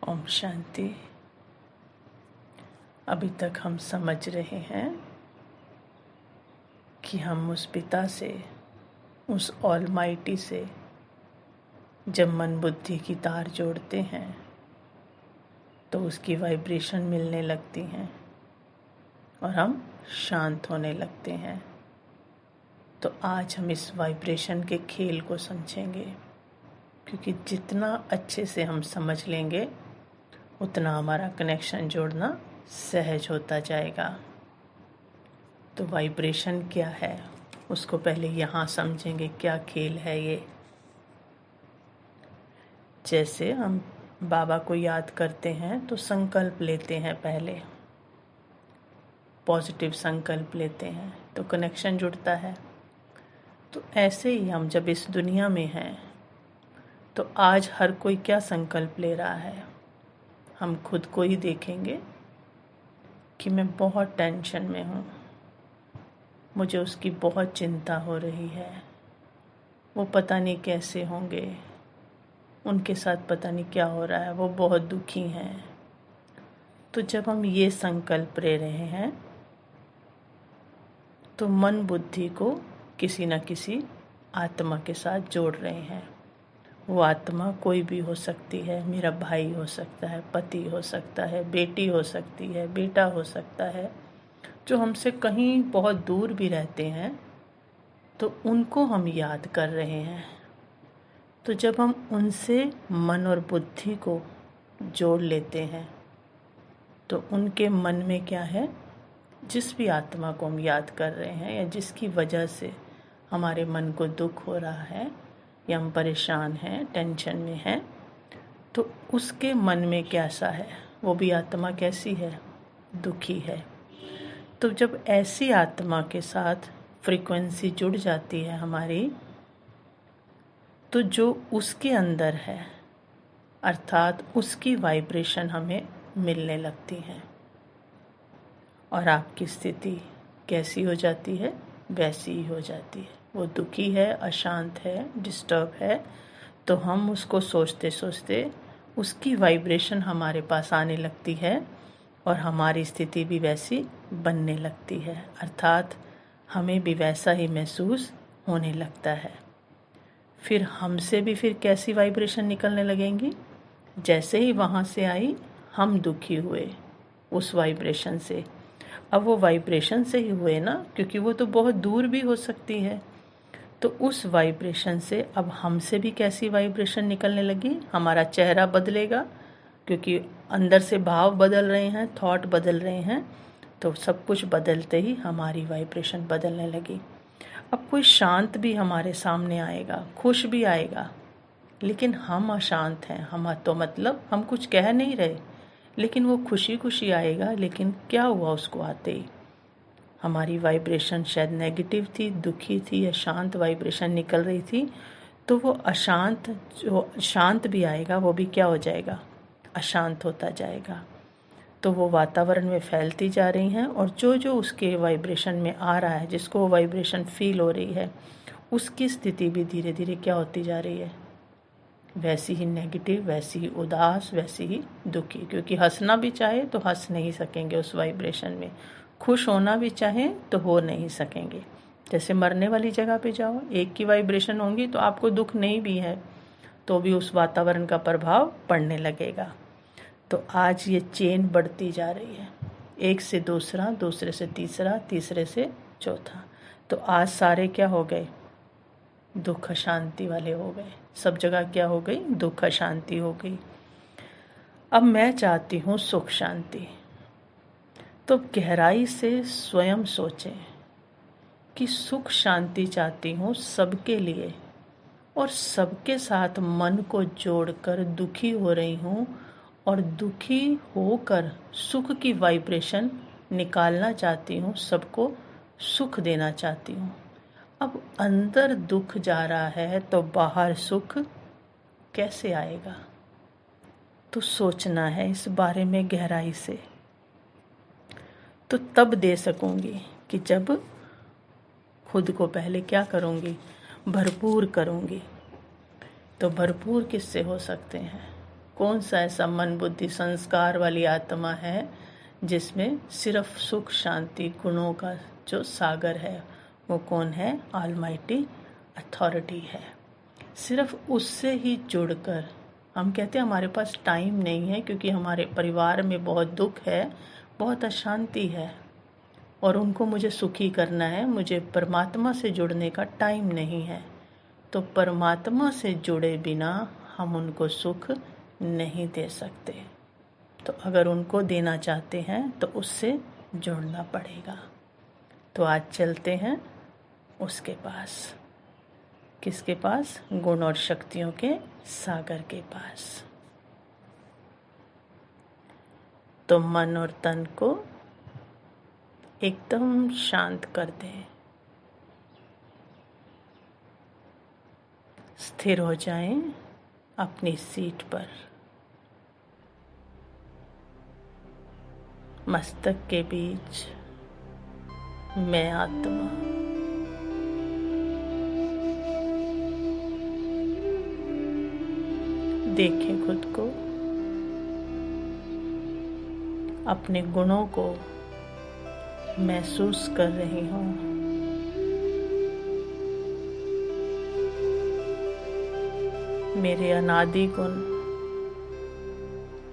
ओम शांति। अभी तक हम समझ रहे हैं कि हम उस पिता से, उस ऑलमाइटी से जब मन बुद्धि की तार जोड़ते हैं तो उसकी वाइब्रेशन मिलने लगती हैं और हम शांत होने लगते हैं। तो आज हम इस वाइब्रेशन के खेल को समझेंगे, क्योंकि जितना अच्छे से हम समझ लेंगे उतना हमारा कनेक्शन जोड़ना सहज होता जाएगा। तो वाइब्रेशन क्या है उसको पहले यहाँ समझेंगे, क्या खेल है ये। जैसे हम बाबा को याद करते हैं तो संकल्प लेते हैं, पहले पॉजिटिव संकल्प लेते हैं तो कनेक्शन जुड़ता है। तो ऐसे ही हम जब इस दुनिया में हैं तो आज हर कोई क्या संकल्प ले रहा है। हम खुद को ही देखेंगे कि मैं बहुत टेंशन में हूँ, मुझे उसकी बहुत चिंता हो रही है, वो पता नहीं कैसे होंगे, उनके साथ पता नहीं क्या हो रहा है, वो बहुत दुखी हैं। तो जब हम ये संकल्प ले रहे हैं तो मन बुद्धि को किसी न किसी आत्मा के साथ जोड़ रहे हैं। वो आत्मा कोई भी हो सकती है, मेरा भाई हो सकता है, पति हो सकता है, बेटी हो सकती है, बेटा हो सकता है, जो हमसे कहीं बहुत दूर भी रहते हैं तो उनको हम याद कर रहे हैं। तो जब हम उनसे मन और बुद्धि को जोड़ लेते हैं तो उनके मन में क्या है, जिस भी आत्मा को हम याद कर रहे हैं या जिसकी वजह से हमारे मन को दुख हो रहा है या हम परेशान हैं, टेंशन में हैं, तो उसके मन में कैसा है, वो भी आत्मा कैसी है, दुखी है। तो जब ऐसी आत्मा के साथ फ्रीक्वेंसी जुड़ जाती है हमारी, तो जो उसके अंदर है अर्थात उसकी वाइब्रेशन हमें मिलने लगती है और आपकी स्थिति कैसी हो जाती है, वैसी ही हो जाती है। वो दुखी है, अशांत है, डिस्टर्ब है, तो हम उसको सोचते सोचते उसकी वाइब्रेशन हमारे पास आने लगती है और हमारी स्थिति भी वैसी बनने लगती है, अर्थात हमें भी वैसा ही महसूस होने लगता है। फिर हमसे भी फिर कैसी वाइब्रेशन निकलने लगेंगी, जैसे ही वहाँ से आई हम दुखी हुए उस वाइब्रेशन से। अब वो वाइब्रेशन से ही हुए ना, क्योंकि वो तो बहुत दूर भी हो सकती है। तो उस वाइब्रेशन से अब हमसे भी कैसी वाइब्रेशन निकलने लगी, हमारा चेहरा बदलेगा, क्योंकि अंदर से भाव बदल रहे हैं, थॉट बदल रहे हैं, तो सब कुछ बदलते ही हमारी वाइब्रेशन बदलने लगी। अब कोई शांत भी हमारे सामने आएगा, खुश भी आएगा, लेकिन हम अशांत हैं। हम तो मतलब हम कुछ कह नहीं रहे, लेकिन वो खुशी खुशी आएगा, लेकिन क्या हुआ उसको आते ही, हमारी वाइब्रेशन शायद नेगेटिव थी, दुखी थी या शांत वाइब्रेशन निकल रही थी, तो वो अशांत, जो शांत भी आएगा वो भी क्या हो जाएगा, अशांत होता जाएगा। तो वो वातावरण में फैलती जा रही हैं और जो जो उसके वाइब्रेशन में आ रहा है, जिसको वो वाइब्रेशन फील हो रही है, उसकी स्थिति भी धीरे धीरे क्या होती जा रही है, वैसी ही नेगेटिव, वैसी ही उदास, वैसी ही दुखी। क्योंकि हंसना भी चाहे तो हंस नहीं सकेंगे उस वाइब्रेशन में, खुश होना भी चाहे तो हो नहीं सकेंगे। जैसे मरने वाली जगह पे जाओ, एक की वाइब्रेशन होंगी तो आपको दुख नहीं भी है तो भी उस वातावरण का प्रभाव पड़ने लगेगा। तो आज ये चेन बढ़ती जा रही है, एक से दूसरा, दूसरे से तीसरा, तीसरे से चौथा। तो आज सारे क्या हो गए, दुख शांति वाले हो गए। सब जगह क्या हो गई, दुख शांति हो गई। अब मैं चाहती हूँ सुख शांति। तो गहराई से स्वयं सोचें कि सुख शांति चाहती हूँ सबके लिए, और सबके साथ मन को जोड़कर दुखी हो रही हूँ और दुखी होकर सुख की वाइब्रेशन निकालना चाहती हूँ, सबको सुख देना चाहती हूँ। अब अंदर दुख जा रहा है तो बाहर सुख कैसे आएगा, तो सोचना है इस बारे में गहराई से। तो तब दे सकूंगी कि जब खुद को पहले क्या करूंगी, भरपूर करूंगी। तो भरपूर किससे हो सकते हैं, कौन सा ऐसा मन बुद्धि संस्कार वाली आत्मा है जिसमें सिर्फ सुख शांति गुणों का जो सागर है वो कौन है? ऑलमाइटी अथॉरिटी है। सिर्फ उससे ही जुड़कर हम कहते हैं हमारे पास टाइम नहीं है क्योंकि हमारे परिवार में बहुत दुख है, बहुत अशांति है और उनको मुझे सुखी करना है, मुझे परमात्मा से जुड़ने का टाइम नहीं है। तो परमात्मा से जुड़े बिना हम उनको सुख नहीं दे सकते। तो अगर उनको देना चाहते हैं तो उससे जुड़ना पड़ेगा। तो आज चलते हैं उसके पास। किसके पास? गुण और शक्तियों के सागर के पास। तो मन और तन को एकदम शांत कर दें। स्थिर हो जाएं अपनी सीट पर। मस्तक के बीच मैं आत्मा। देखें खुद को, अपने गुणों को महसूस कर रही हूँ। मेरे अनादि गुण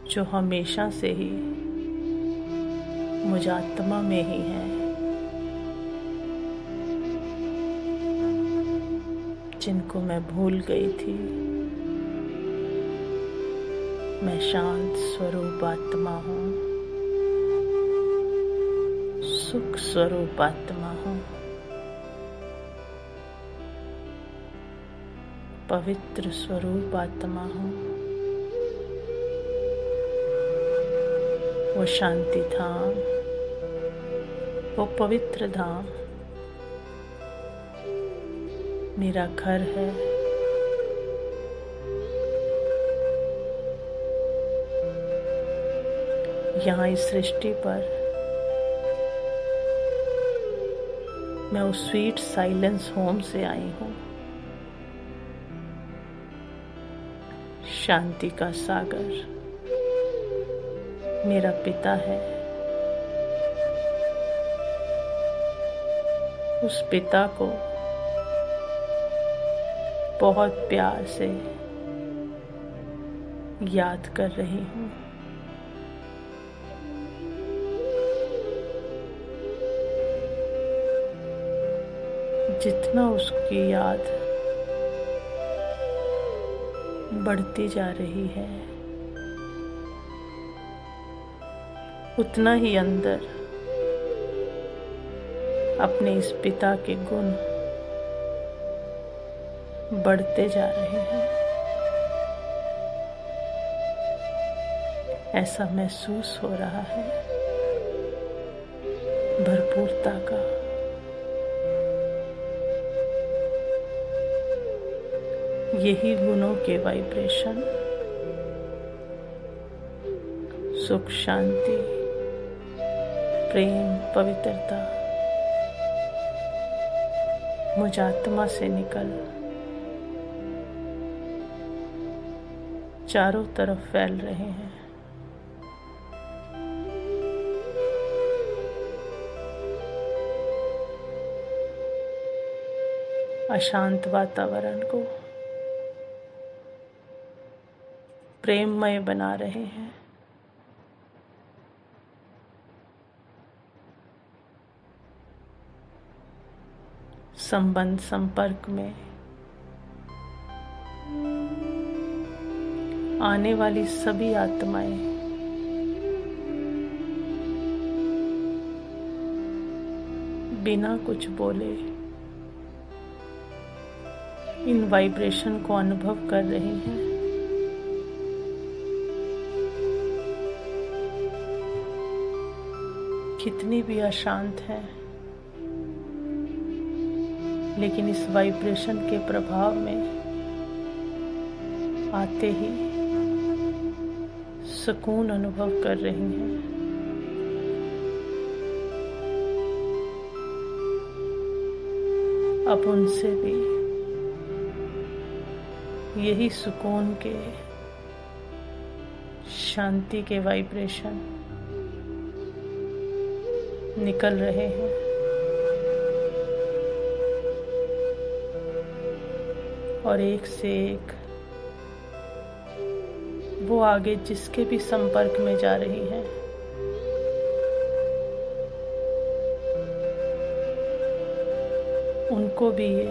जो हमेशा से ही मुझ आत्मा में ही हैं, जिनको मैं भूल गई थी। मैं शांत स्वरूप आत्मा हूँ, सुख स्वरूप आत्मा हूँ, पवित्र स्वरूप आत्मा हूँ। वो शांति धाम, वो पवित्र धाम मेरा घर है। यहाँ इस सृष्टि पर मैं उस स्वीट साइलेंस होम से आई हूँ। शांति का सागर मेरा पिता है। उस पिता को बहुत प्यार से याद कर रही हूँ। जितना उसकी याद बढ़ती जा रही है, उतना ही अंदर अपने इस पिता के गुण बढ़ते जा रहे हैं। ऐसा महसूस हो रहा है भरपूरता का। यही गुणों के वाइब्रेशन, सुख शांति प्रेम पवित्रता मुझ आत्मा से निकल चारों तरफ फैल रहे हैं। अशांत वातावरण को प्रेममय बना रहे हैं। संबंध संपर्क में आने वाली सभी आत्माएं बिना कुछ बोले इन वाइब्रेशन को अनुभव कर रही हैं। कितनी भी अशांत है, लेकिन इस वाइब्रेशन के प्रभाव में आते ही सुकून अनुभव कर रही हैं। अब उनसे भी यही सुकून के शांति के वाइब्रेशन निकल रहे हैं। और एक से एक वो आगे जिसके भी संपर्क में जा रही है, उनको भी ये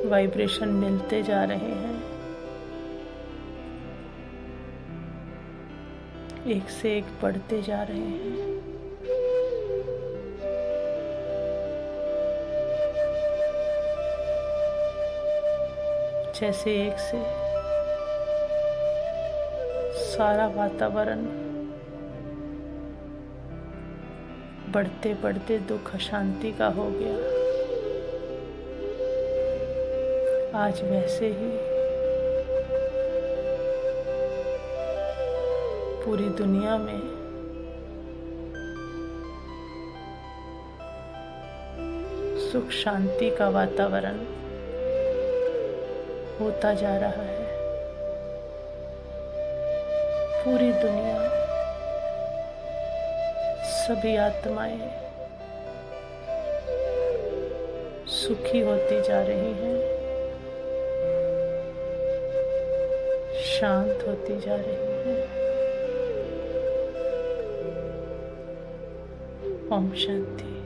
वाइब्रेशन मिलते जा रहे हैं। एक से एक बढ़ते जा रहे हैं। जैसे एक से सारा वातावरण बढ़ते बढ़ते दुख अशांति का हो गया, आज वैसे ही पूरी दुनिया में सुख शांति का वातावरण होता जा रहा है। पूरी दुनिया, सभी आत्माएं सुखी होती जा रही हैं, शांत होती जा रही हैं। ओम शांति।